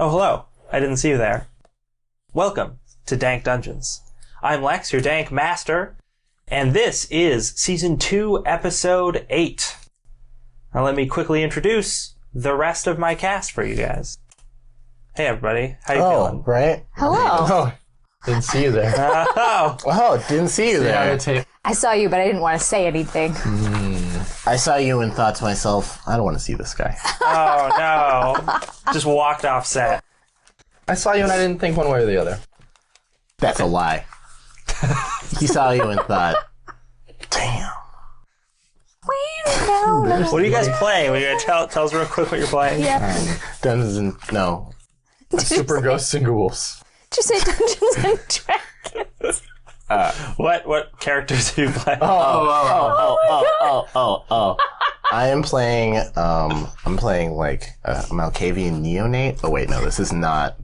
Oh, hello. I didn't see you there. Welcome to Dank Dungeons. I'm Lex, your Dank Master, and this is Season 2, Episode 8. Now let me quickly introduce the rest of my cast for you guys. Hey, everybody. How you feeling? Right? Hello. Oh, didn't see you there. Oh, didn't see you there. I saw you, but I didn't want to say anything. I saw you and thought to myself, I don't want to see this guy. Oh, no. Just walked off set. I saw you and I didn't think one way or the other. That's a lie. He saw you and thought, damn. What are you guys playing? Will you tell us real quick what you're playing? Yeah. No. Super Ghosts and Ghouls. Did you say Dungeons and Dragons? What characters do you play? I am playing, I'm playing like a Malkavian neonate. Oh wait, no, this is not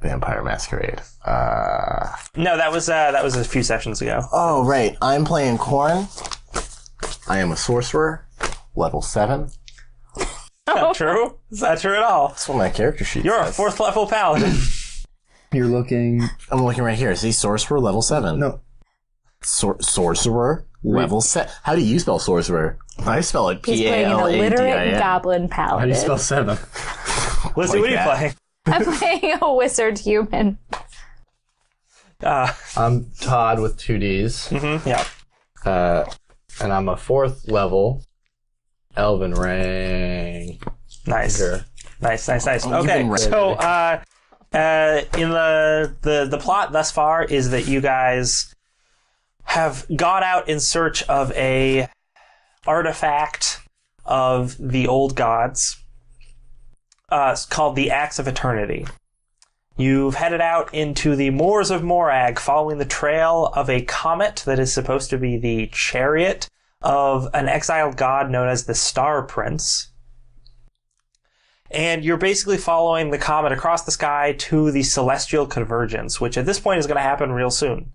Vampire Masquerade. No, that was a few sessions ago. Oh, right. I'm playing Quorne. I am a sorcerer, level 7. Not true? Is that true at all? That's what my character sheet You're says. a 4th level paladin. You're looking... I'm looking right here. See, sorcerer, level 7. No. Sorcerer, level 7. How do you spell sorcerer? I spell it He's playing an illiterate Paladin. goblin paladin. How do you spell 7? Lizzy, what are you playing? I'm playing a wizard human. I'm Todd with 2 Ds. Mm-hmm, yeah. And I'm a 4th level Elven rank. Nice. Sure. Nice. Oh, Okay, you've been so in the plot thus far is that you guys have gone out in search of a artifact of the old gods called the Axe of Eternity. You've headed out into the moors of Morag following the trail of a comet that is supposed to be the chariot of an exiled god known as the Star Prince. And you're basically following the comet across the sky to the Celestial Convergence, which at this point is going to happen real soon.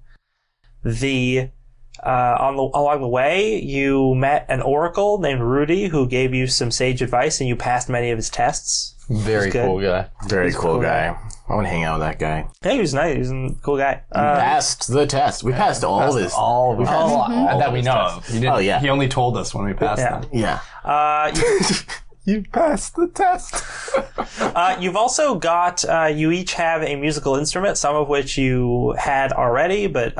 Along the way, you met an oracle named Rudy who gave you some sage advice, and you passed many of his tests. Very cool guy. Very cool guy. I want to hang out with that guy. Yeah, he was nice. He was a cool guy. Passed the test. We passed all this. All that we know tests. of. Oh, yeah. He only told us when we passed them. Yeah. You passed the test. You've also got, you each have a musical instrument, some of which you had already, but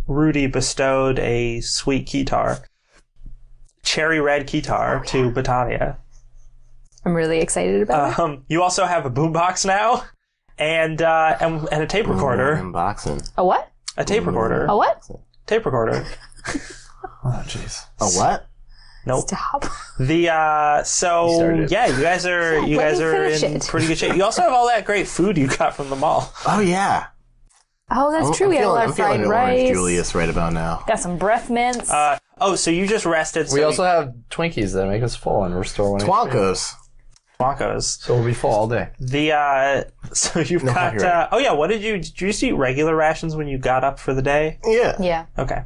Rudy bestowed a sweet keytar, cherry red keytar, to Bettania. I'm really excited about it. You also have a boombox now, and a tape recorder. Unboxing. A what? A tape recorder. A what? Tape recorder. Oh, jeez. A what? Nope. Stop. You guys are in pretty good shape. You also have all that great food you got from the mall. Oh, yeah. Oh, that's true. We had a lot of fried rice. Julius right about now. Got some breath mints. So you just rested. We also have Twinkies that make us full and restore one. Twonkos. So we'll be full all day. So you've got. Did you just eat regular rations when you got up for the day? Yeah. Yeah. Okay.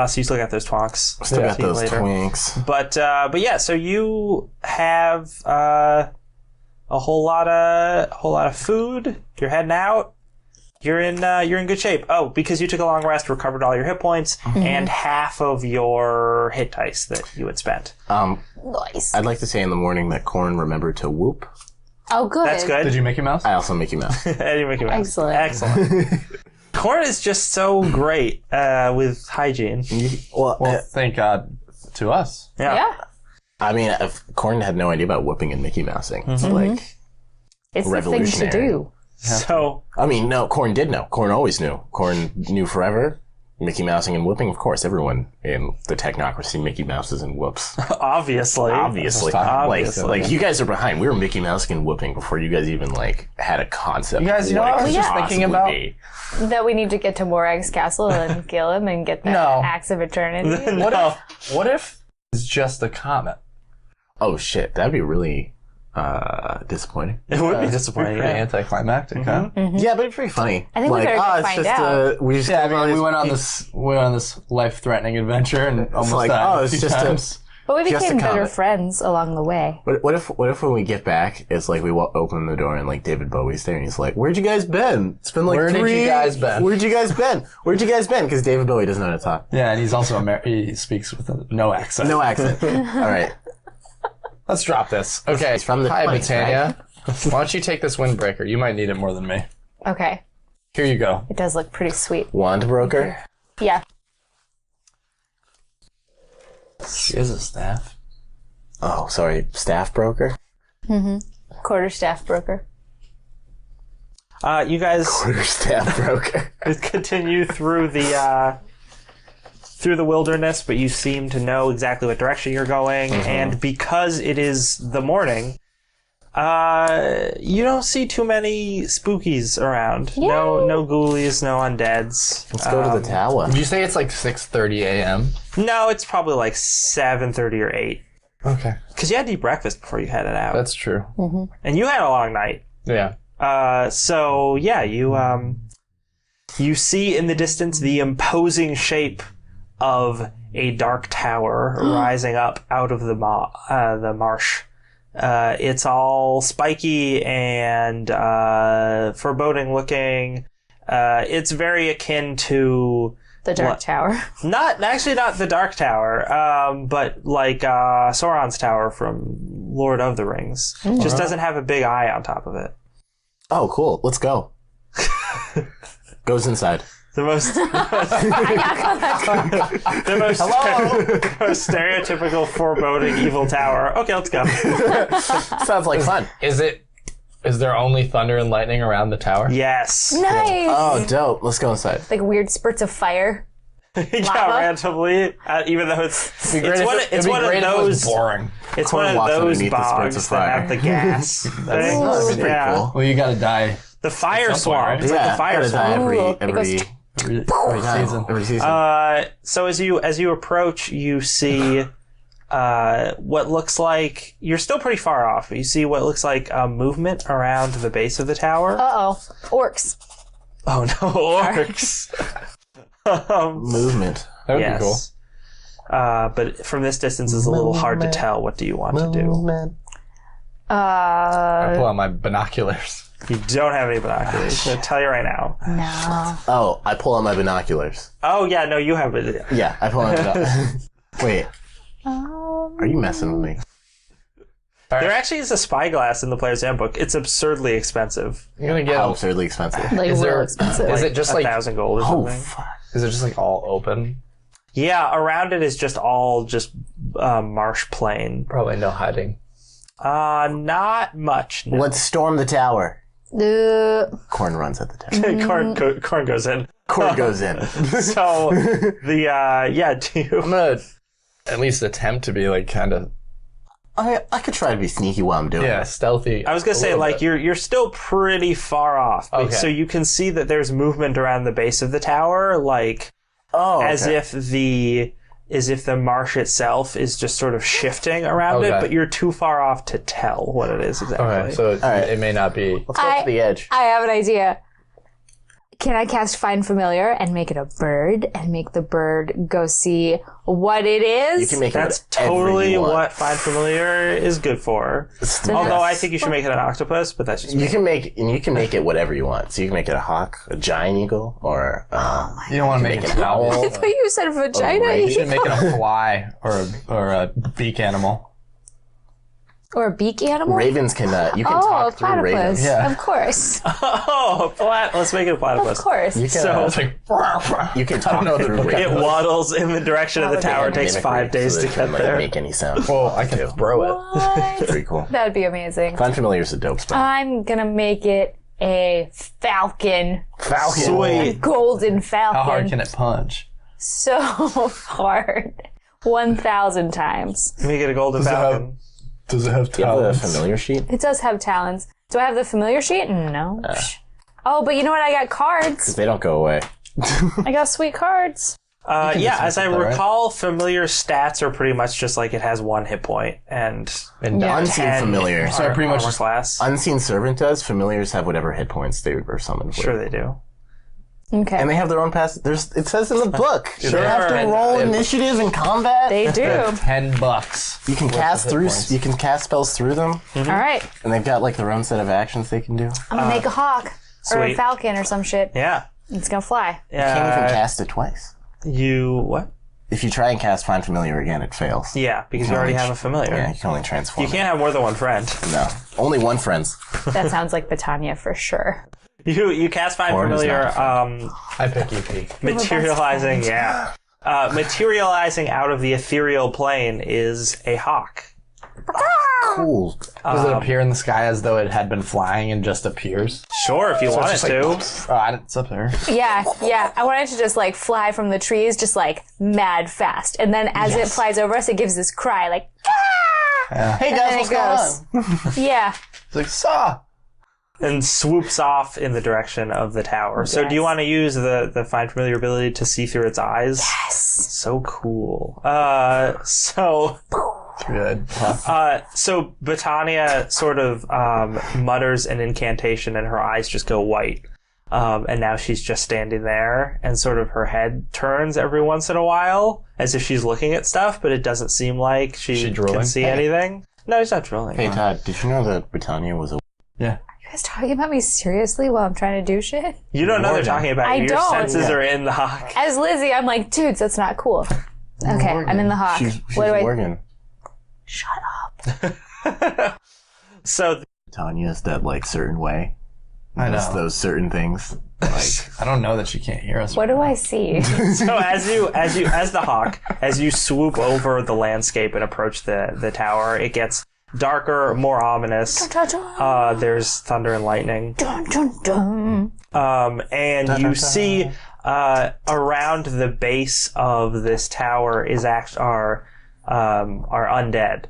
So you still got those twonks. Still got those twinks. But yeah, so you have a whole lot of food. You're heading out. You're in good shape. Oh, because you took a long rest, recovered all your hit points, and half of your hit dice that you had spent. Nice. I'd like to say in the morning that Quorne remembered to whoop. Oh, good. That's good. Did you Mickey Mouse? I also Mickey Mouse. I didn't make it Excellent. Excellent. Quorne is just so great with hygiene. Well, thank God to us. Yeah. I mean, Quorne had no idea about whooping and Mickey Mousing. It's like It's the thing to revolutionary. do. So I mean, no, Quorne did know. Quorne always knew. Quorne knew forever. Mickey Mousing and whooping, of course. Everyone in the technocracy Mickey Mouses and whoops. obviously. Like you guys are behind. We were Mickey Mousing and whooping before you guys even had a concept. You guys, of what I it was could just thinking about? possibly be. That we need to get to Morag's castle and kill him and get the Axe of Eternity. What if it's just a comet? Oh shit, that'd be really disappointing. It would be disappointing. Pretty Yeah. anticlimactic, huh? Yeah, but it's pretty funny. I think we better go it's find just out. we just Yeah, I mean, we went on this life-threatening adventure and almost like, died it's a few just times. But we Just a became better comment. friends along the way. What if when we get back, it's like we open the door and like David Bowie's there and he's like, "Where'd you guys been? It's been like Where did you guys been? Where'd you guys been? Where'd you guys been?" Because David Bowie doesn't know how to talk. Yeah, and he's also he speaks with no accent. No accent. All right. Let's drop this. Okay. It's from the Hi, place, Bettania. Why don't you take this windbreaker? You might need it more than me. Okay. Here you go. It does look pretty sweet. Wand broker. Yeah. She is a staff. Oh, sorry. Staff broker. Quarterstaff broker. You guys Staff broker. continue through the wilderness, but you seem to know exactly what direction you're going. And because it is the morning, you don't see too many spookies around. Yay. No ghoulies, no undeads. Let's go to the tower. Did you say it's like 6:30 a.m.? No, it's probably like 7:30 or 8. Okay. Because you had to eat breakfast before you headed out. That's true. And you had a long night. Yeah. So yeah, you see in the distance the imposing shape of a dark tower rising up out of the marsh. It's all spiky and foreboding looking. It's very akin to The Dark Tower. not the Dark Tower, but like Sauron's tower from Lord of the Rings. Just doesn't have a big eye on top of it. Oh, cool. Let's go. Goes inside. The most most stereotypical foreboding evil tower. Okay, let's go. Sounds like fun. Is there only thunder and lightning around the tower? Yes. Nice. Oh, dope. Let's go inside. Like weird spurts of fire. Yeah, randomly. Even though it's one of those boring. It's Quorne one of walks those underneath the spurts bogs of that fire. have the gas thing. That's pretty Yeah. cool. Well, you gotta die The fire At some point, swamp. right? It's like the fire gotta die swamp. Ooh, every season. Every season. So as you approach, you see what looks like you're still pretty far off. You see what looks like movement around the base of the tower. Uh-oh. Orcs. Oh no, orcs! Movement. That would be cool. But from this distance, it's a little hard to tell. What do you want to do? Movement. I pull out my binoculars. You don't have any binoculars. I'm going to tell you right now. No. Oh, I pull out my binoculars. Oh yeah, no, you have it. Yeah, I pull out my binoculars. Wait, are you messing with me? There actually is a spyglass in the player's handbook. It's absurdly expensive. You're gonna get. How absurdly expensive. Like Is real there- expensive. Is it just like? 1,000 gold or Oh, something. fuck. Is it just like all open? Yeah, around it is just all marsh plain. Probably no hiding. Not much. No. Let's storm the tower. Quorne runs at the tower. Corn goes in. Quorne goes in. So do you? I'm gonna at least attempt to be like kind of I could try to be sneaky while I'm doing it. stealthy. I was gonna say, like, you're still pretty far off. Okay. So you can see that there's movement around the base of the tower, like Oh, okay. as if the marsh itself is just sort of shifting around it, Okay. but you're too far off to tell what it is exactly. Okay, so it may not be. Let's go to the edge. I have an idea. Can I cast Find Familiar and make it a bird and make the bird go see what it is? You can make That's it whatever totally you want. what Find Familiar is good for. Although I think you should make it an octopus, but that's just me. You can make it whatever you want. So you can make it a hawk, a giant eagle, or You don't want to make it an owl. I thought you said vagina. You should make it a fly or a beak animal. Or a beak animal? ravens can. You can Oh, a talk through platypus. ravens. Yeah. Of course. Oh, let's make it a platypus. Of course. You can. So- It's like you can talk know through the- It ravens. waddles in the direction of the tower. It takes Mimicry, 5 days so to that it get can, like, there. Make any sound. well, I can throw it. What? Pretty cool. That'd be amazing. Find Familiar is a dope spell. I'm gonna make it a falcon. Falcon. Sweet. Golden falcon. How hard can it punch? So hard. 1,000 times. Make it a golden Does it have- falcon. Does it have Do you have the talons? familiar sheet? It does have talons. Do I have the familiar sheet? No. Oh, but you know what? I got cards. They don't go away. I got sweet cards. Yeah, as I that, right? recall, familiar stats are pretty much just like it has 1 hit point and And Yeah. Unseen 10 familiar. So pretty much armor just- class. Unseen servant does. Familiars have whatever hit points they were summoned with. Sure they do. Okay. And they have their own pass. It says in the book. Sure. They have to roll initiative in combat. They do. $10. You can cast through. points. You can cast spells through them, All right. and they've got like their own set of actions they can do. I'm gonna make a hawk or a sweet. falcon or some shit. Yeah. It's gonna fly. You can't even cast it twice. You what? If you try and cast Find Familiar again, it fails. Yeah, because you already have a familiar. Yeah, you can only transform. You can't have more than one friend. No, only one friends. That sounds like Bettania for sure. You cast Find Quorne is Familiar, I pick EP. materializing, materializing out of the ethereal plane is a hawk. Cool. Does it appear in the sky as though it had been flying and just appears? Sure, if you want it It's to. like, it's up there. Yeah. I want it to just like fly from the trees, just like mad fast, and then as it flies over us, it gives this cry like, ah! Hey And guys, then what's it going on? goes. Yeah. It's like, saw! And swoops off in the direction of the tower. So do you Yes. want to use the Find Familiar ability to see through its eyes? Yes. So cool. So Good. Bettania sort of mutters an incantation and her eyes just go white. And now she's just standing there and sort of her head turns every once in a while as if she's looking at stuff, but it doesn't seem like she drooling? can see anything. No, she's not drooling. Hey Todd, did you know that Britannia was a? Yeah. You guys talking about me seriously while I'm trying to do shit? You don't know they're Morgan. talking about I you. Your don't. senses are in the hawk. As Lizzy, I'm like, dudes, that's not cool. Okay, I'm in the hawk. She's What do I? Morgan. Shut up. So Britannia's that like certain way. I know. Those certain things. Like I don't know that she can't hear us. What do I see? So as the hawk, as you swoop over the landscape and approach the tower, it gets darker, more ominous. Dun, dun. There's thunder and lightning. Dun, dun, dun. And you see around the base of this tower are undead.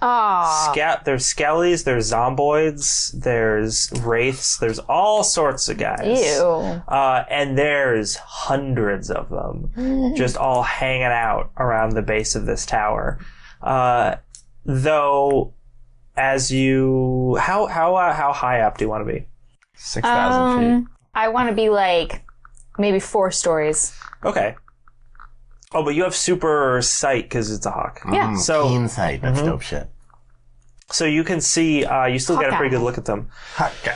Aw. There's skellies, there's zomboids, there's wraiths, there's all sorts of guys. Ew. And there's hundreds of them just all hanging out around the base of this tower. Though, as you, how high up do you want to be? 6,000 feet. I want to be like maybe 4 stories. Okay. Oh, but you have super sight because it's a hawk. Yeah. So- keen sight. That's dope shit. So you can see, you still get a pretty good look at them. Hot guy.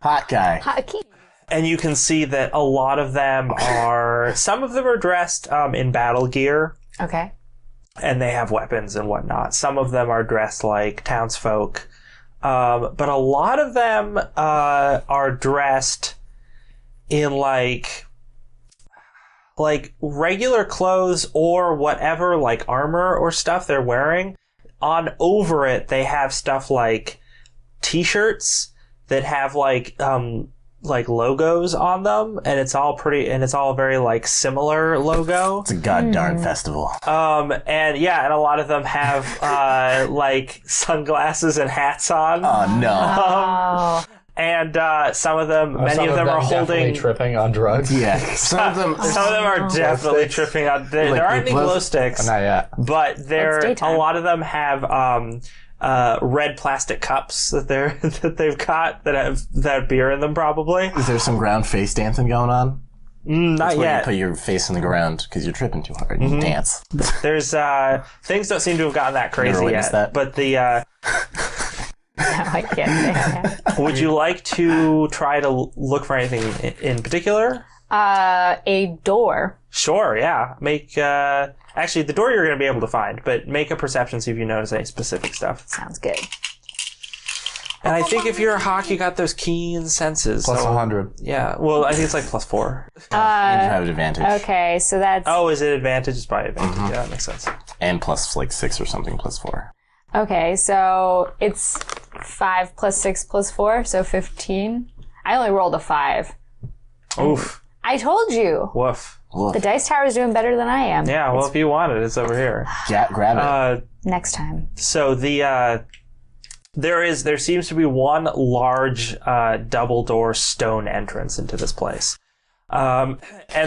Hot guy. Hotkey. And you can see that a lot of them some of them are dressed in battle gear, Okay. and they have weapons and whatnot. Some of them are dressed like townsfolk. But a lot of them are dressed in like regular clothes or whatever, like armor or stuff they're wearing. On over it, they have stuff like t-shirts that have like logos on them, and it's all very like similar logo. It's a goddamn festival. And a lot of them have like sunglasses and hats on. Oh no. Oh. And many of them are definitely holding. tripping on drugs. Yeah. Some of them are definitely sticks. tripping on. There Like aren't any glow- glow sticks, Not yet. but It's a daytime. lot of them have red plastic cups that they've got that have beer in them. Probably Is there some ground face dancing going on? not That's where you yet. put your face in the ground because you're tripping too hard and you dance. There's things don't seem to have gotten that crazy Never yet. witnessed that. But the No, I can't say I have. would you like to try to look for anything in particular? A door. Sure, yeah. Make actually the door you're going to be able to find, but make a perception, see if you notice any specific stuff. Sounds good. And I think if you're a hawk, you got those keen senses. Plus so, 100. yeah. Well, I think it's like +4. You have advantage. Okay, so that's Oh, is it advantage? It's by advantage. Yeah, that makes sense. And plus like 6 or something, +4. okay. So it's 5 plus 6 plus 4, so 15. I only rolled a 5. Oof. I told you Woof. Woof. the dice tower is doing better than I am. Yeah, well, if you want it, it's over here. Grab it. Next time. So there seems to be one large double door stone entrance into this place, and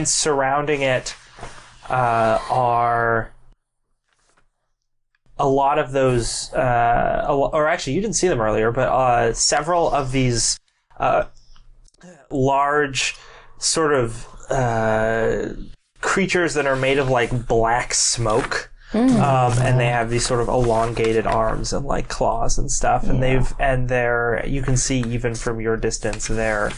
surrounding it are a lot of those. Or actually, you didn't see them earlier, but several of these large, sort of creatures that are made of like black smoke. And they have these sort of elongated arms and like claws and stuff. And you can see even from your distance their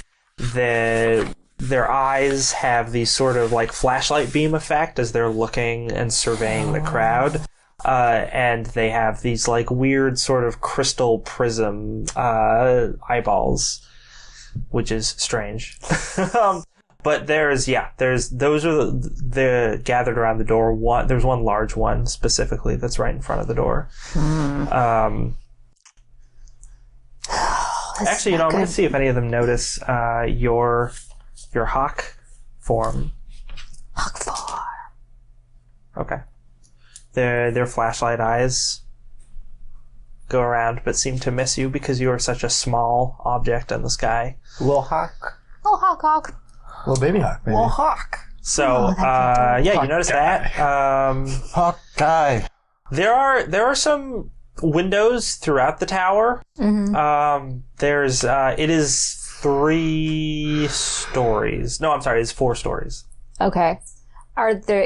eyes have these sort of like flashlight beam effect as they're looking and surveying the crowd. And they have these like weird sort of crystal prism eyeballs, which is strange. But those are the gathered around the door. There's one large one specifically that's right in front of the door. Actually, I'm going to see if any of them notice your hawk form. Hawk form. Okay. Their flashlight eyes go around, but seem to miss you because you are such a small object in the sky. Little hawk. Oh, hawk. Little baby hawk, maybe. Well, hawk. So, you notice that. Hawk guy. There are some windows throughout the tower. It is 3 stories. No, I'm sorry, it's 4 stories. Okay.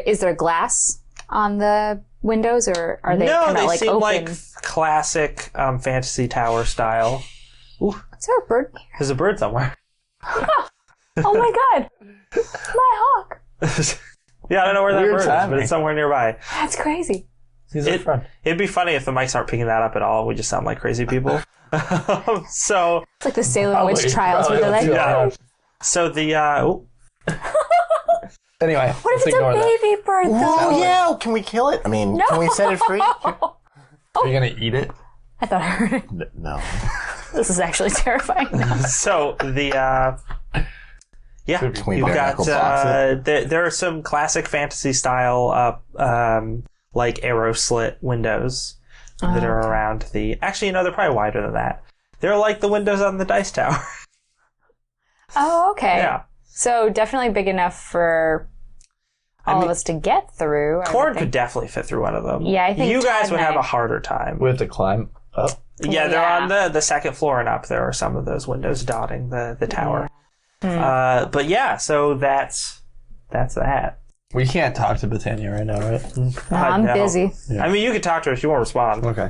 Is there glass on the windows, or are they kind of like seem open? like classic fantasy tower style. Ooh, Is there a bird here? there's a bird somewhere. Oh my god! My hawk! Yeah, I don't know where that Weird bird is, timing. but it's somewhere nearby. That's crazy. He's up front. It'd be funny if the mics aren't picking that up at all. We just sound like crazy people. So It's like the Salem witch trials where they're like, yeah. So the Anyway, what if let's it's ignore a that. baby bird though? Oh, yeah. Can we kill it? I mean, can we set it free? Are you gonna eat it? I thought I heard it. No. This is actually terrifying. so the Can we you've got bare-knuckle box there are some classic fantasy style like arrow slit windows that are around the. Actually, they're probably wider than that. They're like the windows on the dice tower. Oh, okay. Yeah. So definitely big enough for all of us to get through. Quorne could definitely fit through one of them. Yeah, I think you guys Todd would and have I- a harder time. We have to climb up. Yeah, they're Yeah. on the second floor and up. There are some of those windows dotting the tower. But yeah, so that's that. We can't talk to Bettania right now, right? No, I'm No. busy. Yeah. I mean, you could talk to her. She won't respond. Okay.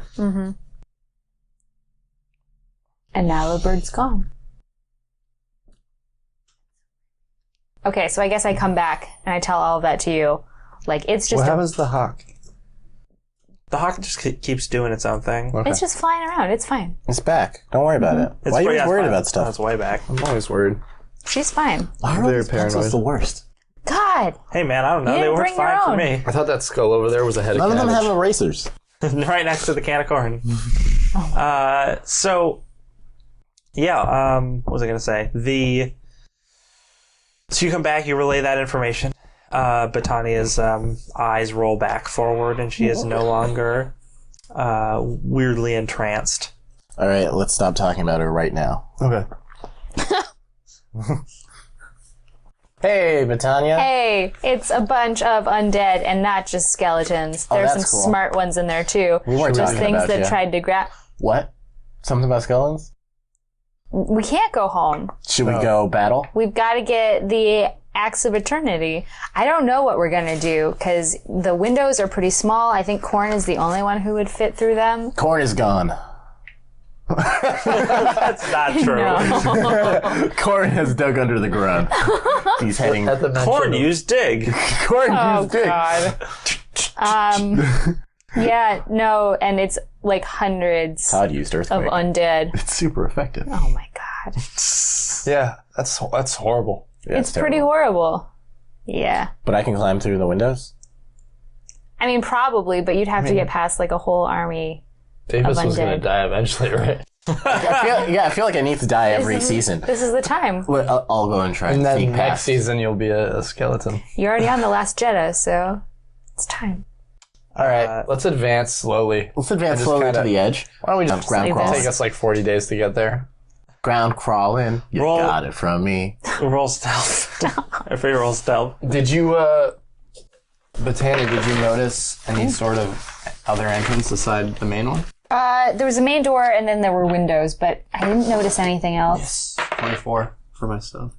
And now the bird's gone. Okay, so I guess I come back and I tell all of that to you. Like, it's just What happens to the hawk? The hawk just keeps doing its own thing. Okay. it's just flying around. It's fine. It's back. Don't worry about it. Why are you always worried about stuff? That's way back. I'm always worried. She's fine. Why are Very these pencils paranoid. the worst? God! Hey man, I don't know. You They didn't worked bring your fine for own. me. I thought that skull over there was a head None of of them cabbage. have erasers. Right next to the can of corn. So what was I gonna say? So you come back, you relay that information. Bettania's eyes roll back forward, and she is no longer weirdly entranced. All right, let's stop talking about her right now. Okay. Hey, Bettania. Hey, it's a bunch of undead and not just skeletons. There's some that's cool. smart ones in there too. We weren't Just talking things about that you. tried to grab. What? Something about skeletons? We can't go home. Should we go battle? We've got to get the Axe of Eternity. I don't know what we're gonna do because the windows are pretty small. I think Quorne is the only one who would fit through them. Corn is gone. That's not true. No. Corn has dug under the ground. He's heading. At the mention Corn of- used dig. Corn Oh used dig. God. Yeah, no, and it's like hundreds Todd used of earthquake. undead. It's super effective. Oh my God. Yeah, that's horrible. Yeah, It's pretty terrible. horrible. Yeah. But I can climb through the windows. I mean, probably, but you'd have to get past like a whole army. Davis Of was going to undead. die eventually, right? I feel like I need to die every season. This is the time. Well, I'll go and try And to then sneak next past. season you'll be a skeleton. You're already on the Last Jedi, so it's time. All right, let's advance slowly. Let's advance just slowly kinda- to the edge. Why don't we just Ground Save crawl. this. take us like 40 days to get there? Ground crawling. You Roll. got it from me. Roll stealth. Everybody roll stealth. Did you, Bettania, did you notice any sort of other entrance aside the main one? There was a main door and then there were windows, but I didn't notice anything else. 24 for my stuff.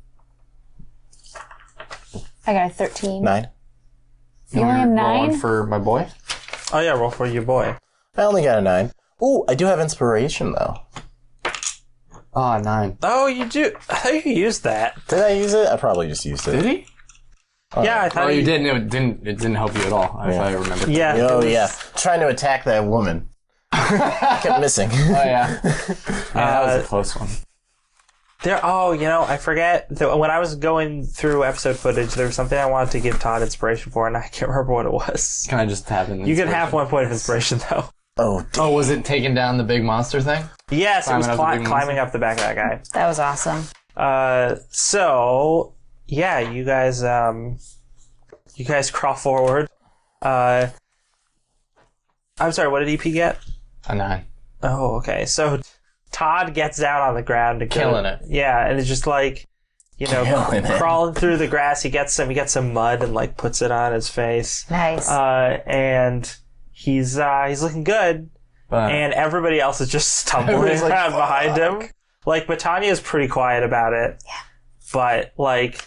I got a 13. 9. You only have Rolling 9? for my boy? Oh yeah, roll for your boy. I only got a 9. Ooh, I do have inspiration though. Ah, 9. Oh, you do. I thought you used that. Did I use it? I probably just used it. Did he? Yeah, I thought Oh, you didn't. It didn't help you at all, if I remember. Yeah. Oh, it was- yeah. Trying to attack that woman. Kept missing. Oh, yeah. That was a close one. I forget. When I was going through episode footage, there was something I wanted to give Todd inspiration for, and I can't remember what it was. Can I just have an You can have inspiration? 1 point of inspiration, though. Oh, damn. Oh, was it taking down the big monster thing? Yes, it was Climbing up the big climbing up the back of that guy. That was awesome. So yeah, you guys crawl forward. I'm sorry, what did EP get? A 9. Oh, okay. So Todd gets down on the ground and Killing it. Yeah, and it's just like, Killing it. crawling through the grass. He gets some mud and like puts it on his face. Nice. And he's looking good. But And everybody else is just stumbling Everybody's like, around behind him. Like, Bettania is pretty quiet about it. Yeah. But, like,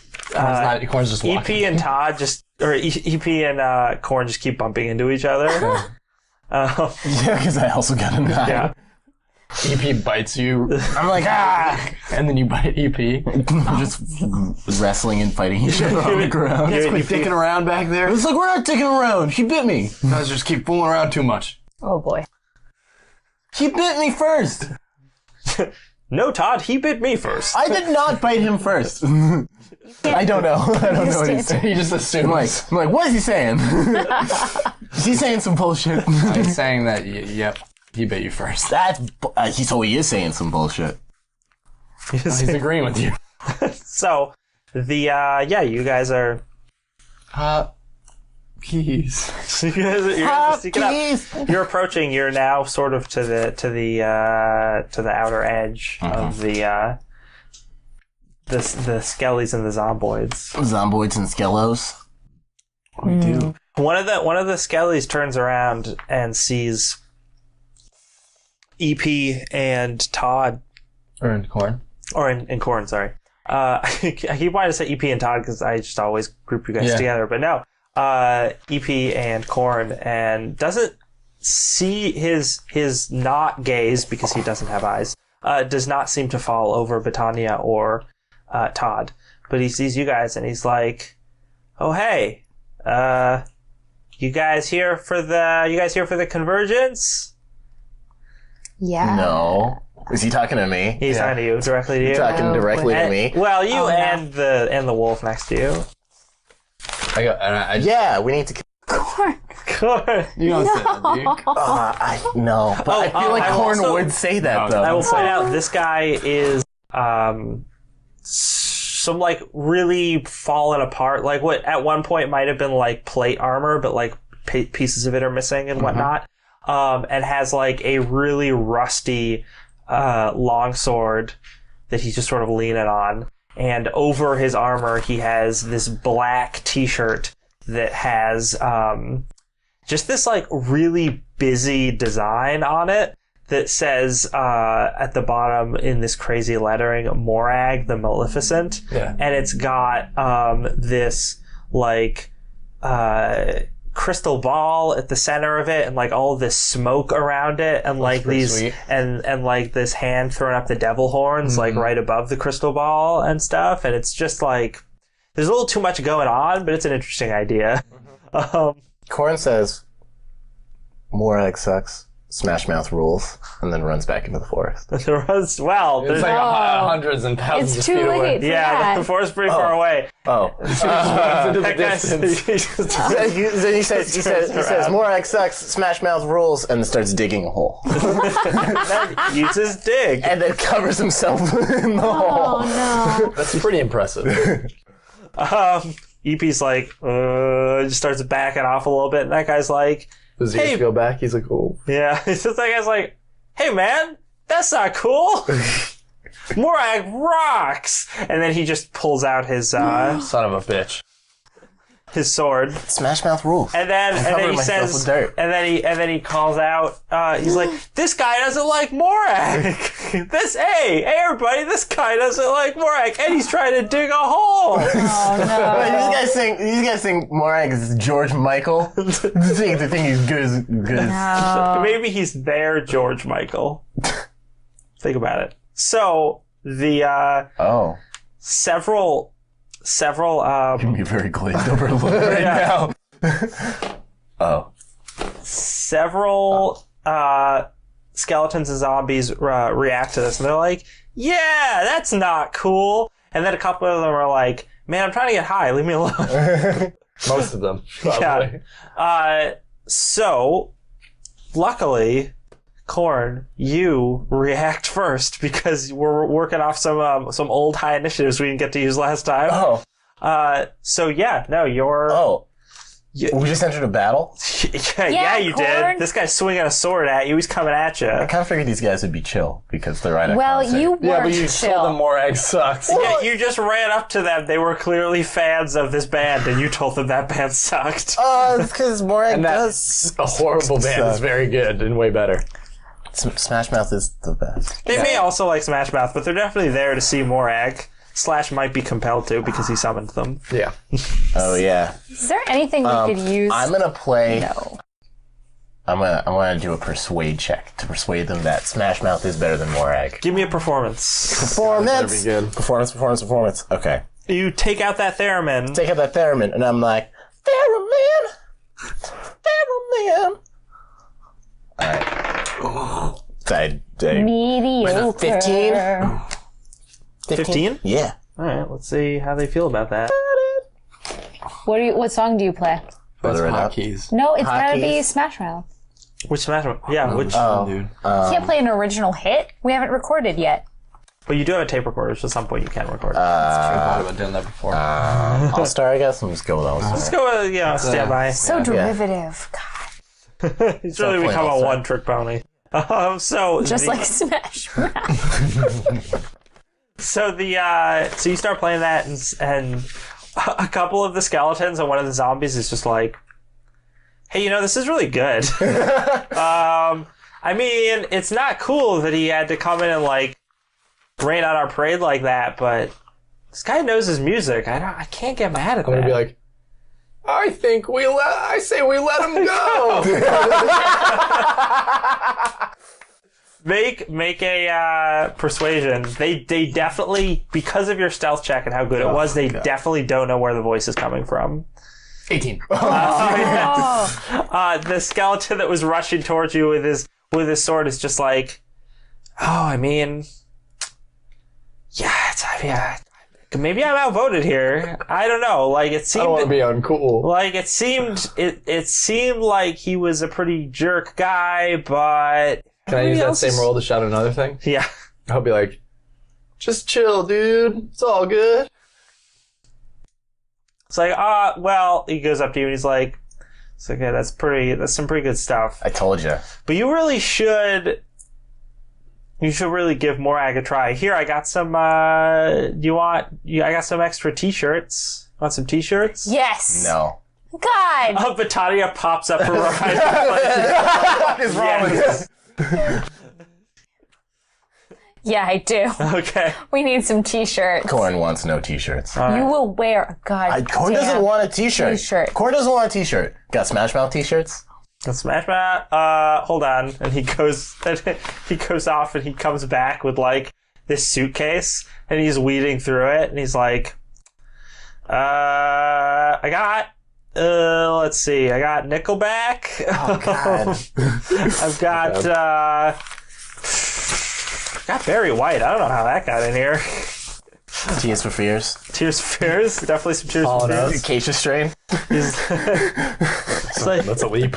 Quorne's just EP walking. and Todd EP and Quorne just keep bumping into each other. Yeah, because I also got a 9. Yeah. EP bites you, I'm like, and then you bite EP. I'm just wrestling and fighting each other on the ground. Give it Quit EP. dicking around back there. It's like, we're not dicking around. He bit me. You guys just keep fooling around too much. Oh boy. He bit me first. No, Todd, he bit me first. I did not bite him first. I don't know. I don't know what he's saying. He just assumes. I'm like, what is he saying? Is he saying some bullshit? He's saying that, yep, he bit you first. That's, he totally is saying some bullshit. He's agreeing with you. So, you guys are... Keys. you're just sneaking up. You're approaching. You're now sort of to the outer edge of the skellies and the zomboids. Zomboids and skellos. We do. One of the skellies turns around and sees EP and Todd, Or in Quorne. or in Quorne. Sorry, I keep wanting to say EP and Todd because I just always group you guys Yeah. together, but no. EP and Quorne, and doesn't see his not gaze because he doesn't have eyes. Does not seem to fall over Bettania or Todd, but he sees you guys and he's like, "Oh hey, you guys here for the convergence?" Yeah. No. Is he talking to me? He's talking to you, directly to you. Talking directly to me? Well, you Oh, no. and the wolf next to you. I Yeah, we need to... Quorne. You don't say that, do you? No. But I feel like I will Quorne also- would say that, No, though. I will point out this guy is some like really fallen apart. Like what at one point might have been like plate armor, but like pieces of it are missing and whatnot. And has like a really rusty longsword that he's just sort of leaning on. And over his armor, he has this black t-shirt that has just this like really busy design on it that says at the bottom in this crazy lettering, Morag the Maleficent. Yeah. And it's got this like crystal ball at the center of it and like all this smoke around it and like pretty these sweet. and like this hand throwing up the devil horns like right above the crystal ball and stuff, and it's just like there's a little too much going on, but it's an interesting idea. Quorne says, Morag sucks, Smash Mouth rules, and then runs back into the forest. Well, It's there's like Oh. hundreds and thousands It's of too feet away. late. for yeah, that. the forest's pretty far away. Oh. Into the That guy's- distance. Then he says, Morag sucks, Smash Mouth rules, and then starts digging a hole. uses dig. And then covers himself in the hole. Oh no. That's pretty impressive. EP's like, just starts backing off a little bit, and that guy's like, Does he Hey. just go back? He's like, oh. yeah, it's just that guy's like, hey man, that's not cool. Morag rocks. And then he just pulls out his, Son of a bitch. his sword. Smash Mouth rules. And then he says, with dirt. and then he calls out. He's like, "This guy doesn't like Morag. Hey everybody, this guy doesn't like Morag, and he's trying to dig a hole." Oh no. Wait, these guys think Morag is George Michael. They think he's good as No. Maybe he's their George Michael. Think about it. So the several Give me a very glazed over look right now. Several skeletons and zombies react to this, and they're like, "Yeah, that's not cool." And then a couple of them are like, "Man, I'm trying to get high. Leave me alone." Most of them, probably. Yeah. So, luckily, Quorne, you react first because we're working off some old high initiatives we didn't get to use last time. So yeah, no, you're. We just entered a battle? yeah, you Quorne. did. This guy's swinging a sword at you. He's coming at you. I kind of figured these guys would be chill because they're right at Well, concert. you weren't Yeah, but you chill. told them Morag sucks. Yeah, you just ran up to them. They were clearly fans of this band, and you told them that band sucked. It's because Morag And does. a horrible band is very good and way better. Smash Mouth is the best. They may also like Smash Mouth, but they're definitely there to see Morag. Slash might be compelled to because he summoned them. Yeah. Oh yeah. Is there anything we could use? I'm gonna play. No. I'm gonna do a persuade check to persuade them that Smash Mouth is better than Morag. Give me a performance. Performance. That'd be good. Performance. Okay. You take out that theremin. Take out that theremin, and I'm like, theremin. All right. Mediocre. 15? 15? Yeah. All right, let's see how they feel about that. What song do you play? Butter it up. Hotkeys. No, it's gotta be Hotkeys. Smash Mouth. Which Smash Mouth? Yeah, which? Dude. You can't play an original hit. We haven't recorded yet. But you do have a tape recorder, so at some point you can record. I thought about doing that before. All Star, I guess. I'm just going with All Let's Star. go with, standby. So derivative. God. He's really playing become a All-Star. one-trick pony. So Just like Smash Mouth. So you start playing that, and a couple of the skeletons and one of the zombies is just like, "Hey, this is really good." I mean, it's not cool that he had to come in and like rain on our parade like that, but this guy knows his music. I can't get mad at I'm that. gonna be like, I say we let him go. Make a persuasion. They definitely, because of your stealth check and how good it was, they definitely don't know where the voice is coming from. 18. The skeleton that was rushing towards you with his sword is just like, I mean, maybe I'm outvoted here. I don't know. Like it I don't want to seemed, be uncool. like it seemed like he was a pretty jerk guy, but Can I use that same roll to shout another thing? yeah. I'll be like, just chill, dude. It's all good. It's like, well, he goes up to you and he's like, it's okay, that's some pretty good stuff. I told you. But you should really give Morag a try. Here, I got some, I got some extra t-shirts. Want some t-shirts? Yes. No. God. Bettania pops up for Ryan. What is wrong with this? Yeah, I do. Okay. We need some t-shirts. Quorne wants no t-shirts. You will wear. God. Quorne doesn't want a t-shirt. T-shirt. Quorne doesn't want a t-shirt. Got Smash Mouth t-shirts? Smash Mouth. Hold on. And he goes off and he comes back with like this suitcase and he's weeding through it and he's like, I got, let's see. I got Nickelback. Oh, God. I've got, got Barry White. I don't know how that got in here. Tears for Fears. Tears for Fears. Definitely some Tears for Fears. Acacia Strain. It's like, That's a leap.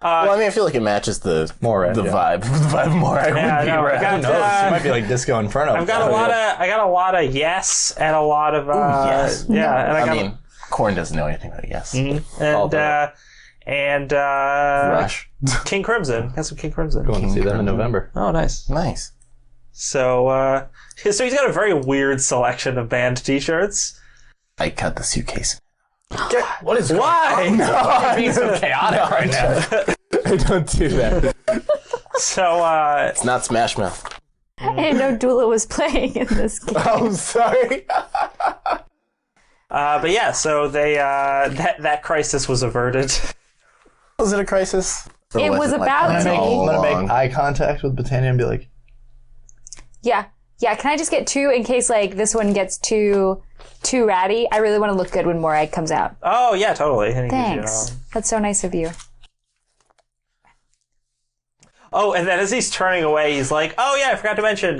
Well, I mean, I feel like it matches the Morag, the yeah. vibe. The vibe of Morag Yeah, would be no, I rad. got, Who knows? It might be like Disco Inferno. I got a lot of yes and a lot of yes. yeah, and I mean, Quorne doesn't know anything about yes. and Rush. King Crimson. Got some King Crimson. Going to see them in November. Oh, nice. Nice. So he's got a very weird selection of band T-shirts. I cut the suitcase. What is Why? You're being so chaotic right now. I don't do that. So, It's not Smash Mouth. I didn't know Dula was playing in this game. I'm sorry. but yeah, so they, that crisis was averted. Was it a crisis? Or It was it about like, to be. all I'm gonna along? make eye contact with Bettania and be like, Yeah. Can I just get 2 in case like this one gets too ratty? I really want to look good when Morag comes out. Oh, yeah, totally. And he gives you Thanks. That's so nice of you. Oh, and then as he's turning away, he's like, oh, yeah, I forgot to mention,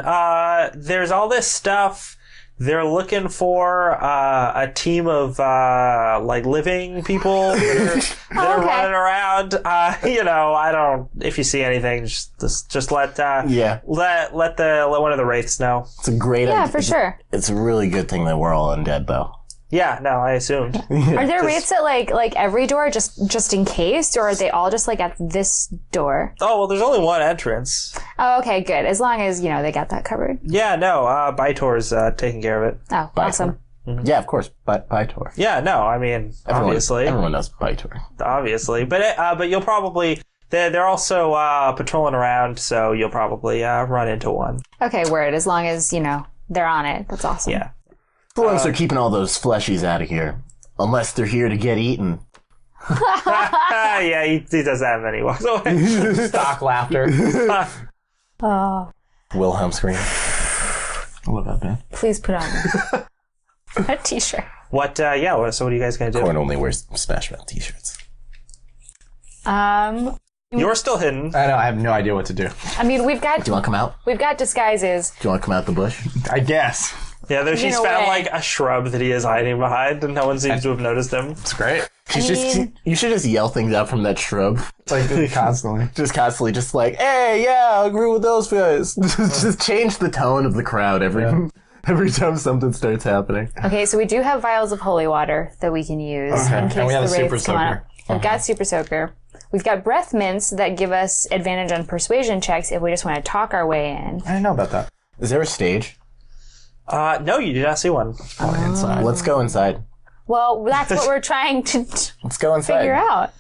there's all this stuff. They're looking for a team of like living people that are running around. I don't. If you see anything, just let let one of the wraiths know. It's a great idea. For sure. It's a really good thing that we're all undead, though. Yeah, no, I assumed. Are there wraiths at like every door just in case, or are they all just like at this door? Oh well, there's only one entrance. Oh, okay, good. As long as they got that covered. Yeah, no, Baitor's taking care of it. Oh, awesome. Yeah, of course. Baitor. Yeah, no, I mean, obviously, everyone knows Baitor. Obviously, but you'll probably they're also patrolling around, so you'll probably run into one. Okay, word. As long as they're on it, that's awesome. Yeah. As long as they're keeping all those fleshies out of here. Unless they're here to get eaten. Yeah, he does that and then he walks away. stock laughter. Oh, Wilhelm scream. I love that, man. please put on a t-shirt. What? So what are you guys gonna do? Quorne only wears Smash Mouth t-shirts. You're still hidden. I know, I have no idea what to do. I mean, we've got Do you want to come out? disguises. Do you want to come out the bush? I guess. Yeah, she's In a found way. like a shrub that he is hiding behind, and no one seems to have noticed him. It's great. You should just yell things out from that shrub. Like, constantly. Just constantly, just like, hey, yeah, I agree with those guys. Just change the tone of the crowd every time something starts happening. Okay, so we do have vials of holy water that we can use in case And we have the a super wraiths come on. soaker. We've got super soaker. We've got breath mints that give us advantage on persuasion checks if we just want to talk our way in. I didn't know about that. Is there a stage? No, you do not see one. Inside. Let's go inside. Well, that's what we're trying to Let's go inside. figure out.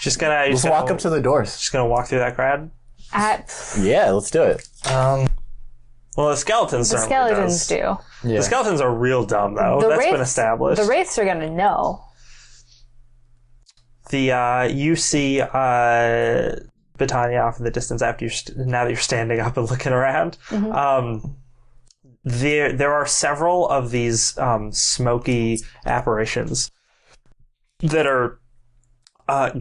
Just gonna Let's walk up to the doors. Just gonna walk through that crowd. Yeah, let's do it. Well, the skeletons. The certainly skeletons does. do. The skeletons are real dumb, though. That's been established. The wraiths are going to know. You see Bettania off in the distance after now that you're standing up and looking around. There are several of these smoky apparitions that are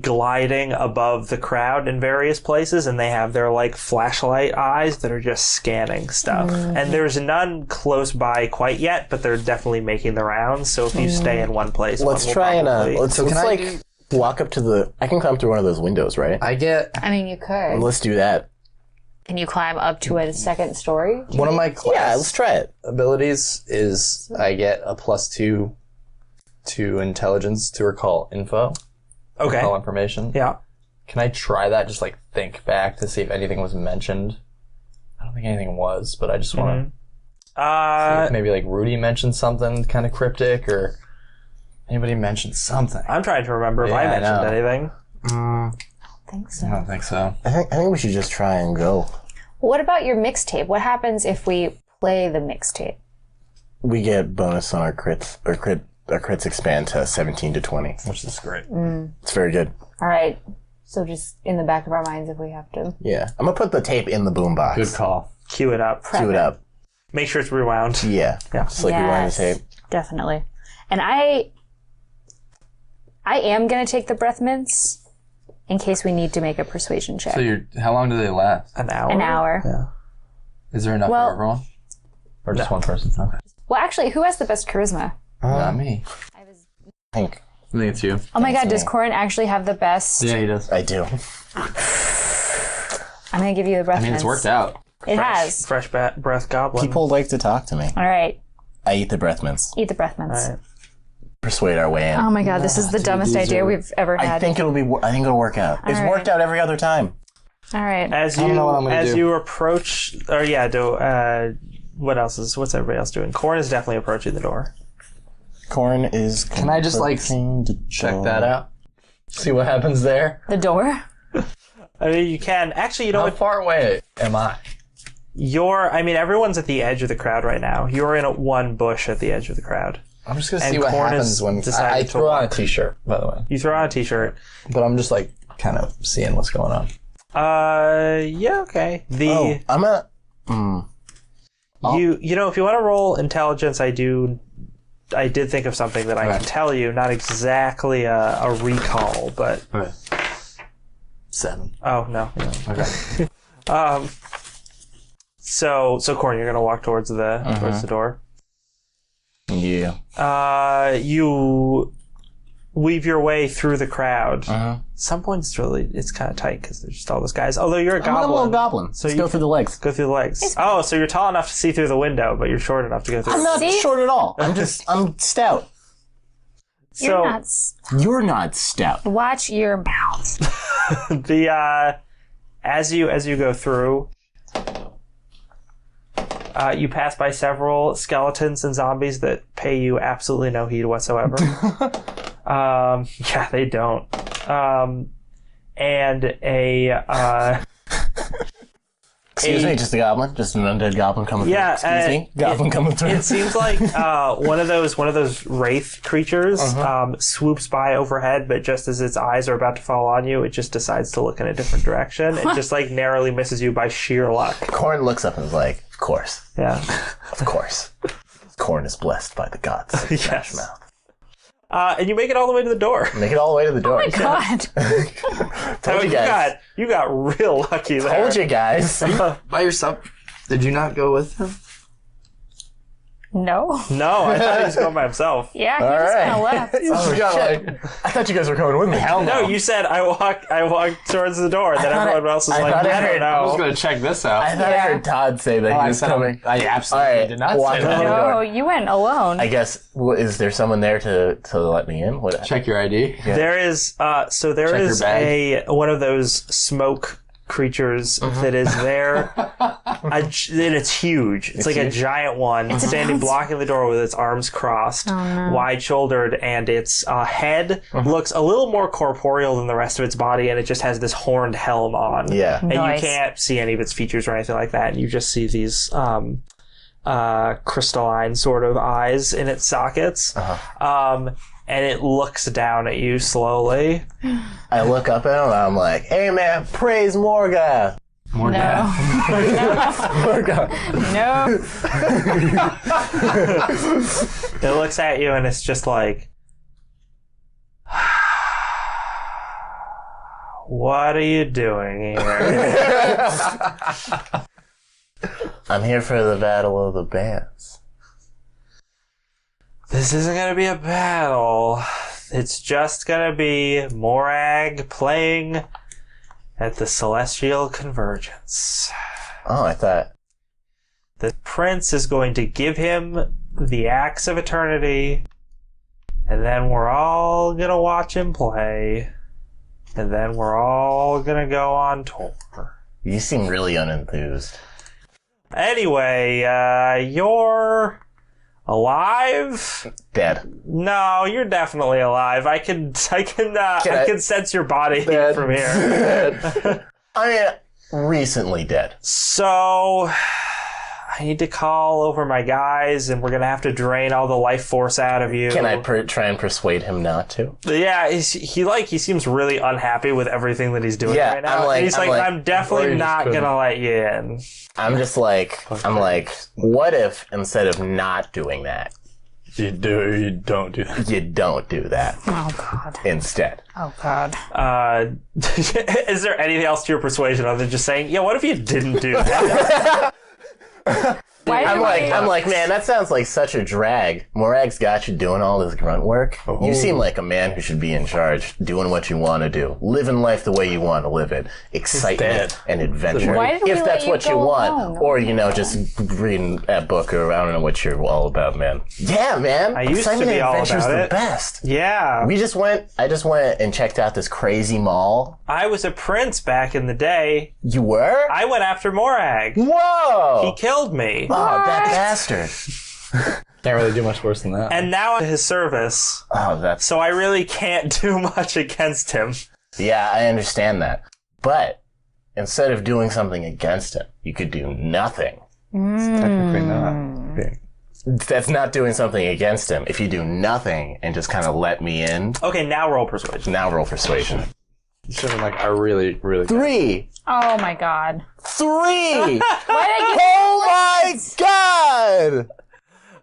gliding above the crowd in various places, and they have their like flashlight eyes that are just scanning stuff. And there's none close by quite yet, but they're definitely making the rounds. So if you stay in one place, Let's one will try and probably- let's like walk up to the. I can climb through one of those windows, right? I get I mean, you could. Let's do that. Can you climb up to a second story? one of my class Yeah, let's try it. abilities is I get a +2 to intelligence to recall info, Okay. recall information. Yeah. Can I try that? Just like think back to see if anything was mentioned. I don't think anything was, but I just want to maybe like Rudy mentioned something kind of cryptic, or anybody mentioned something. I'm trying to remember if I Yeah, I mentioned know. anything. I think so. I don't think so. I think we should just try and go. What about your mixtape? What happens if we play the mixtape? We get bonus on our crits. Our crits expand to 17 to 20. Which is great. It's very good. All right. So just in the back of our minds if we have to. Yeah, I'm gonna put the tape in the boombox. Good call. Cue it up. Cue it up. Make sure it's rewound. Yeah. Just like rewind the tape. Definitely. And I am going to take the breath mints in case we need to make a persuasion check. So how long do they last? An hour. An hour. Yeah. Is there enough Well- for everyone? Or just one person? Okay. Well, actually, who has the best charisma? Not me. I think I think it's you. Oh my god, me. does Quorne actually have the best? Yeah, he does. I do. I'm going to give you the breath I mean, mints. it's worked out. It has. Fresh breath goblin. People like to talk to me. All right. I eat the breath mints. Eat the breath mints. All right. Persuade our way in. Oh my god, this is the dumbest idea we've ever had. I think it'll work out. It's right. worked out every other time. All right. As don't know what I'm gonna do. you approach, or what's everybody else doing? Quorne is definitely approaching the door. Quorne is. Can I just check that out? See what happens there? The door? I mean, you can. Actually, you know How what? far away am I? Everyone's at the edge of the crowd right now. You're in one bush at the edge of the crowd. I'm just going to And see what Quorne happens has when decided I to throw on a walk. t-shirt, by the way. You throw on a t-shirt. But I'm just kind of seeing what's going on. Yeah, okay. I'm a. You know, if you want to roll intelligence, I did think of something that I can tell you. Not exactly a recall, but... Okay. 7. Oh, no. Okay. So Quorne, you're going to walk towards the door. Yeah. You weave your way through the crowd. Uh-huh. At some points, it's kind of tight because there's just all those guys. Although you're a I'm goblin. a little goblin. So Let's you go through the legs. Go through the legs. Oh, so you're tall enough to see through the window, but you're short enough to go through I'm not short at all. I'm stout. You're not. You're not stout. Watch your mouth. As you go through, you pass by several skeletons and zombies that pay you absolutely no heed whatsoever. Yeah, they don't. And a Excuse me, just a goblin, just an undead goblin coming through. Excuse me, goblin coming through. It seems like one of those wraith creatures swoops by overhead, but just as its eyes are about to fall on you, it just decides to look in a different direction. It just narrowly misses you by sheer luck. Quorne looks up and is like, "Of course, Yeah. of course." Quorne is blessed by the gods. Smash mouth. And you make it all the way to the door. Make it all the way to the door. Oh my god. Told you guys. You got real lucky there. Told you guys. By yourself? Did you not go with him? No. No, I thought he was going by himself. Yeah, he All just right. kind of left. Oh, shit. I thought you guys were coming with me. Hell No, you said I walked towards the door, and then thought everyone else was I like, thought I I don't heard- I was know. going to check this out. I thought I heard Todd say that he was coming. I absolutely All right, did not walk say on that. the No, door. you went alone. I guess, is there someone there to let me in? What? Check your ID. There is there Check is your bag. one of those smoke creatures that is there, and it's huge. It's like a giant one standing blocking the door with its arms crossed, wide-shouldered, and its head looks a little more corporeal than the rest of its body, and it just has this horned helm on. Yeah. And Nice. you can't see any of its features or anything like that, and you just see these crystalline sort of eyes in its sockets. And it looks down at you slowly. I look up at him and I'm like, "Hey man, praise Morag." No. Morag. No. It looks at you and it's just like, what are you doing here? I'm here for the Battle of the Bands. This isn't going to be a battle. It's just going to be Morag playing at the Celestial Convergence. Oh, I thought. The prince is going to give him the Axe of Eternity, and then we're all going to watch him play, and then we're all going to go on tour. You seem really unenthused. Anyway, you're alive? Dead. No, you're definitely alive. I can sense your body heat from here. I mean, recently dead. So, I need to call over my guys, and we're gonna have to drain all the life force out of you. Can I try and persuade him not to? Yeah, he seems really unhappy with everything that he's doing Yeah, right now. I'm like- and he's I'm like, like, I'm definitely or you just not couldn't. gonna let you in. I'm like, what if instead of not doing that, You don't do that. you don't do that Oh god. instead? Oh god. Is there anything else to your persuasion other than just saying, yeah, what if you didn't do that? Why did I'm like, man, that sounds like such a drag. Morag's got you doing all this grunt work. You seem like a man who should be in charge, doing what you want to do, living life the way you want to live it, excitement and adventure. Why did we if let that's you what you go want, alone? or just reading that book, or I don't know what you're all about, man. Yeah, man. I used to excitement be and all adventure's about the it. best. Yeah. I just went and checked out this crazy mall. I was a prince back in the day. You were? I went after Morag. Whoa! He killed me. Oh, that bastard. Can't really do much worse than that. And now at his service. Oh, that's... So I really can't do much against him. Yeah, I understand that. But instead of doing something against him, you could do nothing. It's technically not. That's not doing something against him. If you do nothing and just kind of let me in. Okay, now roll persuasion. Now roll persuasion. You should have I really, really... 3! Oh my god. 3! Why did I give Oh my god!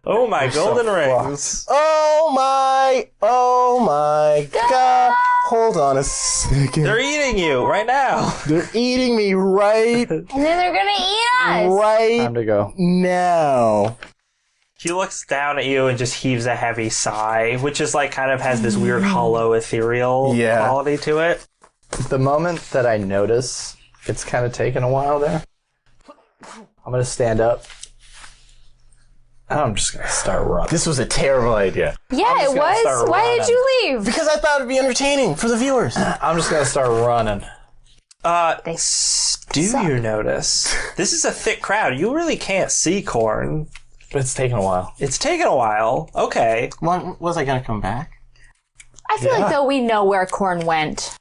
Oh my golden rings. Oh my god. Hold on a second. They're eating you right now. They're eating me right And then they're gonna eat us. right Time to go. now. He looks down at you and just heaves a heavy sigh, which is like kind of has this weird hollow ethereal quality to it. The moment that I notice it's kind of taken a while there, I'm going to stand up. And I'm just going to start running. This was a terrible idea. Yeah, it was. Why did you leave? Because I thought it'd be entertaining for the viewers. I'm just going to start running. Do you notice? This is a thick crowd. You really can't see Quorne. But it's taken a while. It's taken a while. Okay. Was I going to come back? I feel like, though, we know where Quorne went.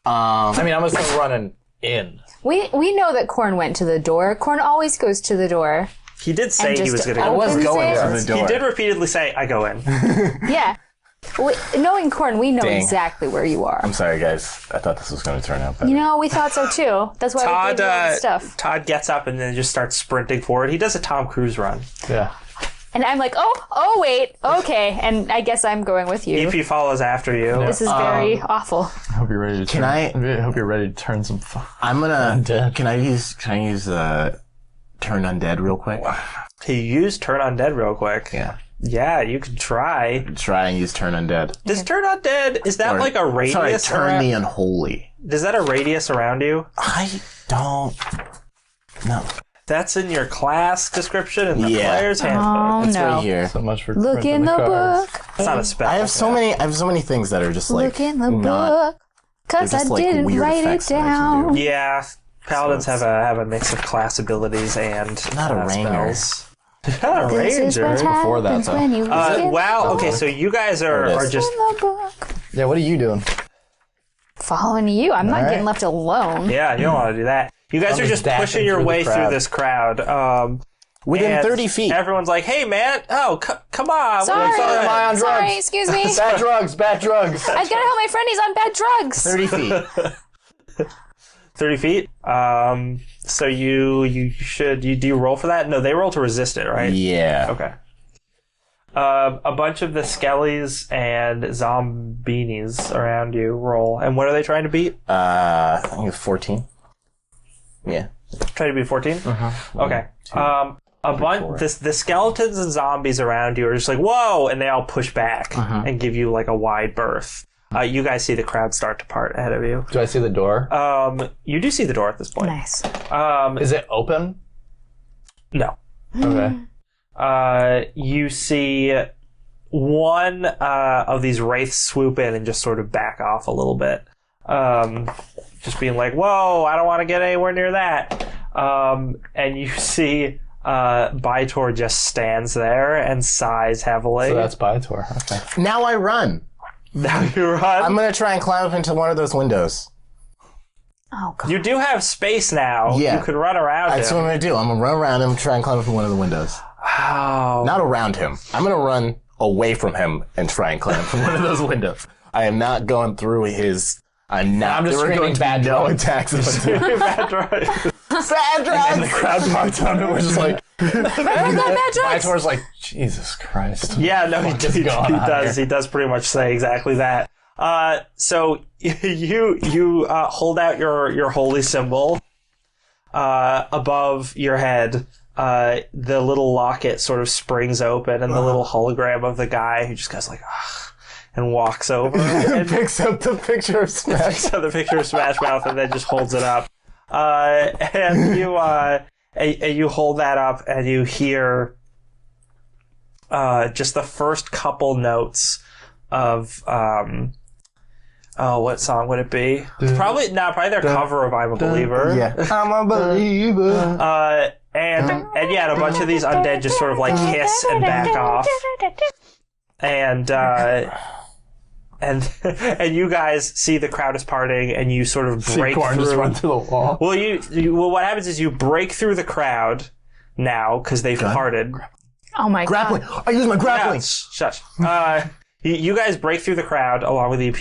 I mean, I'm going to start running in. We know that Quorne went to the door. Quorne always goes to the door. He did say he was going to I go. was going to the door. He did repeatedly say, I go in. Yeah. Knowing Quorne, we know Dang. exactly where you are. I'm sorry, guys. I thought this was going to turn out better. You know, we thought so too. That's why we gave you all the stuff. Todd gets up and then just starts sprinting forward. He does a Tom Cruise run. Yeah. And I'm like, oh, wait, okay. And I guess I'm going with you. EP follows after you. This is very awful. I hope you're ready to I hope you're ready to turn some I'm gonna... undead. Can I use Turn Undead real quick? He used Turn Undead real quick. Yeah. Yeah, you can try. Try and use Turn Undead. Does Turn Undead, is that like a radius? Sorry, Turn the Unholy. Is that a radius around you? I don't know. That's in your class description in the Yeah. player's handbook. It's no. right here. So much for Look in the cards. book. It's not a spell. I have so many things that are just like Look in the not, book. Because they're I just, like, didn't weird write it effects that I can down. do. Yeah, paladins have a mix of class abilities and Not a ranger. spells. Not a This is what ranger. Before that, happens though. when you Wow. Okay, so you guys are just in the book. Yeah, what are you doing? Following you. I'm not All right. getting left alone. yeah. You don't want to do that. You guys I'm are just just pushing dashing your through way the through crowd. this crowd. Within and 30 feet. Everyone's like, "Hey, man! Oh, come on! Sorry, What's Am I on sorry, drugs? excuse me. Bad drugs, bad drugs. I gotta help my friend. He's on bad drugs. 30 feet. 30 feet. So you should do you roll for that? No, they roll to resist it, right? Yeah. Okay. A bunch of the skellies and zombinis around you roll. And what are they trying to beat? I think it's 14. Yeah. Trying to beat 14? Okay. The skeletons and zombies around you are just like, whoa! And they all push back and give you like a wide berth. You guys see the crowd start to part ahead of you. Do I see the door? You do see the door at this point. Nice. Is it open? No. Okay. You see one of these wraiths swoop in and just sort of back off a little bit. Just being like, whoa, I don't want to get anywhere near that. And you see Bytor just stands there and sighs heavily. So that's Bytor. Okay. Now I run. Now you run. I'm going to try and climb up into one of those windows. Oh, God. You do have space now. Yeah. You could run around That's what I'm going to do. I'm going to run around him and try and climb up in one of the windows. Oh. Not around him. I'm going to run away from him and try and climb from one of those windows. I am not going through his... I'm just screaming going to bad be no drugs. attacks. Bad drugs. Bad drugs! And the crowd parts on it. We're just like... bad drugs. Bytor's like, Jesus Christ. Yeah, no, he going on does. here? He does pretty much say exactly that. So you hold out your holy symbol above your head. The little locket sort of springs open, and the little hologram of the guy who just goes like, ugh, and walks over and Picks up the picture of Smash. picks up the picture of Smash Mouth and then just holds it up. And you hold that up, and you hear just the first couple notes of what song would it be? Probably their cover of I'm a Believer. Yeah. I'm a believer. And yeah, and a bunch of these undead just sort of like hiss and back off. And and you guys see the crowd is parting, and you sort of break Quorne through. just run through the wall. Well, what happens is you break through the crowd now because they've parted. Oh my Grappling. god. I use my grappling. Shush. You guys break through the crowd along with EP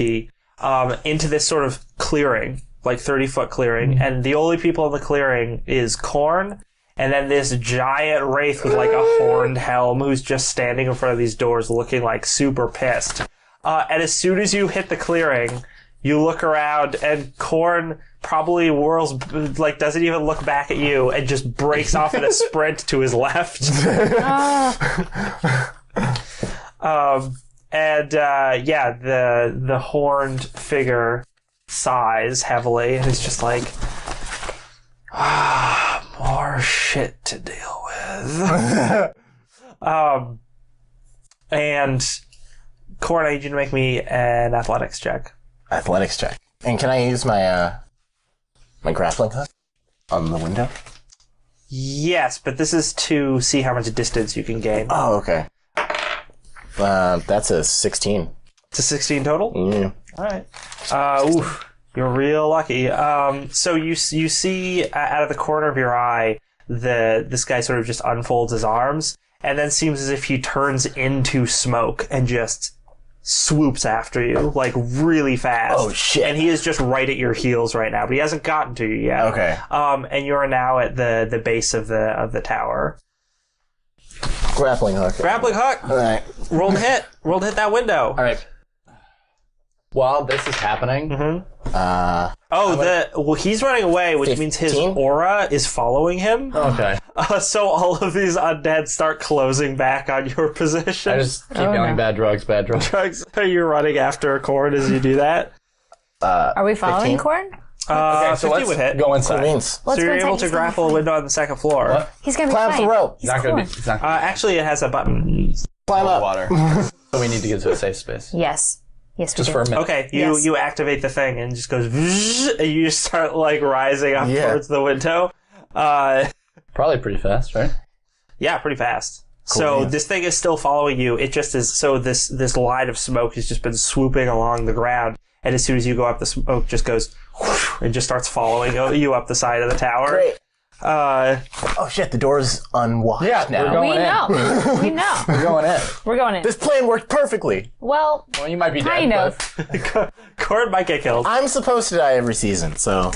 into this sort of clearing, like 30-foot clearing, and the only people in the clearing is Quorne, and then this giant wraith with like a horned helm who's just standing in front of these doors looking like super pissed. And as soon as you hit the clearing, you look around and Quorne probably whirls, like doesn't even look back at you and just breaks off in a sprint to his left. The horned figure sighs heavily and is just like, more shit to deal with. And Quorne, I need you to make me an athletics check. Athletics check. And can I use my my grappling hook on the window? Yes, but this is to see how much distance you can gain. Oh, okay. That's a 16. It's a 16 total? Yeah. All right. You're real lucky. So you see out of the corner of your eye, this guy sort of just unfolds his arms, and then seems as if he turns into smoke and just swoops after you, like really fast. Oh shit! And he is just right at your heels right now, but he hasn't gotten to you yet. Okay. And you're now at the base of the tower. Grappling hook. Grappling hook. All right. Roll to hit. Roll to hit that window. All right. While this is happening, he's running away, which means his 15? aura is following him. okay. So all of these undead start closing back on your position. I just keep yelling, bad drugs, bad drugs. Are you running after a Quorne as you do that? Are we following 15? Quorne? Okay, so 50 let's would hit. go What inside. means? So Let's you're go inside. able to He's gonna grapple a fight. window on the second floor. What? He's gonna be Climb up fine. the rope. He's Not gonna be. Quorne. It's not Actually, it has a button. Climb up. water. So we need to get to a safe space. Yes. Yes, we Just do. for a minute. Okay, Yes. you activate the thing and it just goes, and you just start like rising up Yeah. towards the window. Probably pretty fast, right? Yeah, pretty fast. So yeah. this thing is still following you. It just is. So this line of smoke has just been swooping along the ground, and as soon as you go up, the smoke just goes and just starts following you up the side of the tower. Great. Oh shit! The door's unwatched Yeah, now. we're going We in. know. We know. We're going in. We're going in. This plan worked perfectly. Well, Well, you might be dead. kind of. Quorne might get killed. I'm supposed to die every season, so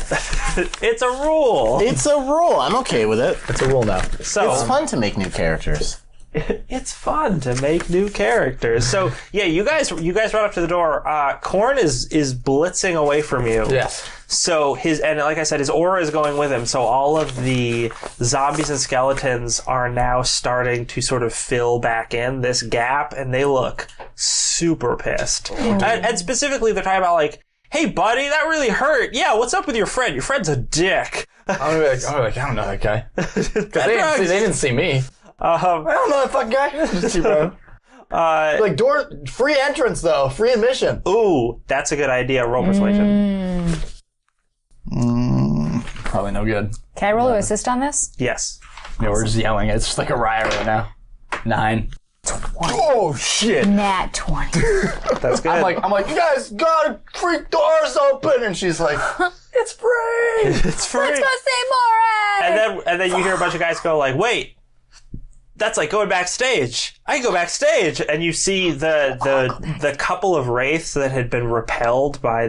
It's a rule. it's a rule. I'm okay with it. It's a rule now. So It's fun to make new characters. it's fun to make new characters. So yeah, you guys run up to the door. Quorne is blitzing away from you. Yes. So and like I said, his aura is going with him. So all of the zombies and skeletons are now starting to sort of fill back in this gap, and they look super pissed. And specifically, they're talking about like, "Hey, buddy, that really hurt. Yeah, what's up with your friend? Your friend's a dick." I'm gonna be like, I don't know that guy. Because they didn't see me. I don't know that fucking guy. Just see, bro. Like door free entrance though, free admission. Ooh, that's a good idea. Roll persuasion. Probably no good. Can I roll to assist on this? Yes. Yeah, we're just yelling. It's just like a riot right now. 9. Oh shit! Nat 20. That's good. I'm like, you guys gotta freak doors open, and she's like, it's free. it's free. Let's go see Morag! And then you hear a bunch of guys go like, "Wait, that's like going backstage. I can go backstage." And you see the couple of wraiths that had been repelled by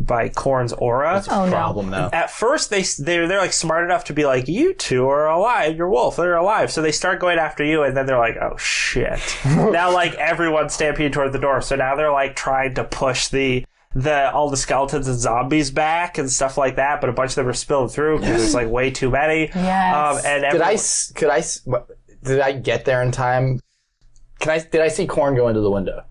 by Quorne's aura. Oh, no. Problem now. At first, they're like smart enough to be like, "You two are alive. You're wolf. They're alive." So they start going after you, and then they're like, "Oh shit!" Now like everyone's stampeding toward the door. So now they're like trying to push all the skeletons and zombies back and stuff like that. But a bunch of them are spilling through because there's like way too many. Yes. And Did I get there in time? Did I see Quorne go into the window?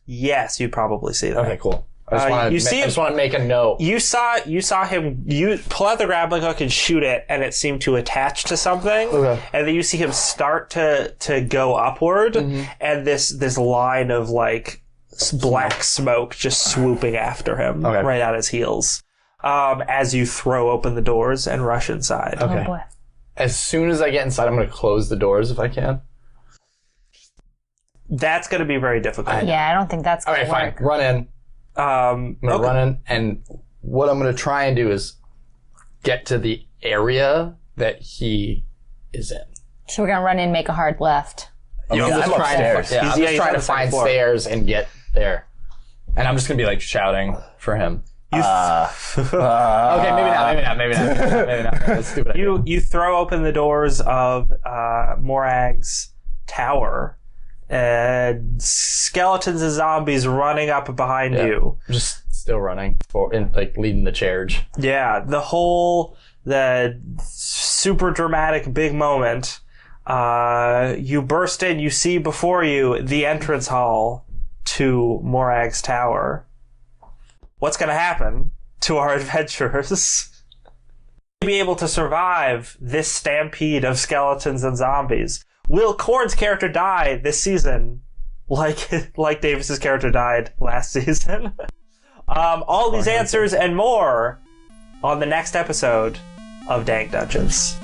Yes, you'd probably see that. Okay, cool. I just want to make a note. You saw him. You pull out the grappling hook and shoot it, and it seemed to attach to something. Okay. And then you see him start to go upward, and this line of like black smoke just swooping after him Okay. right at his heels. As you throw open the doors and rush inside. Okay. Oh, boy. as soon as I get inside, I'm going to close the doors if I can. That's going to be very difficult. Yeah, I don't think that's going to work. Okay, fine. Run in. I'm going to run in, and what I'm going to try and do is get to the area that he is in. So we're going to run in, make a hard left. I'm upstairs. I'm just trying to find stairs and get there. And I'm just going to be like shouting for him. Okay, maybe not. That's stupid. You throw open the doors of Morag's tower. Skeletons and zombies running up behind you. Just still running leading the charge. Yeah, the super dramatic big moment. You burst in, you see before you the entrance hall to Morag's tower. What's going to happen to our adventurers? Be able to survive this stampede of skeletons and zombies? Will Quorne's character die this season, like Davis's character died last season? All these answers and more on the next episode of Dank Dungeons.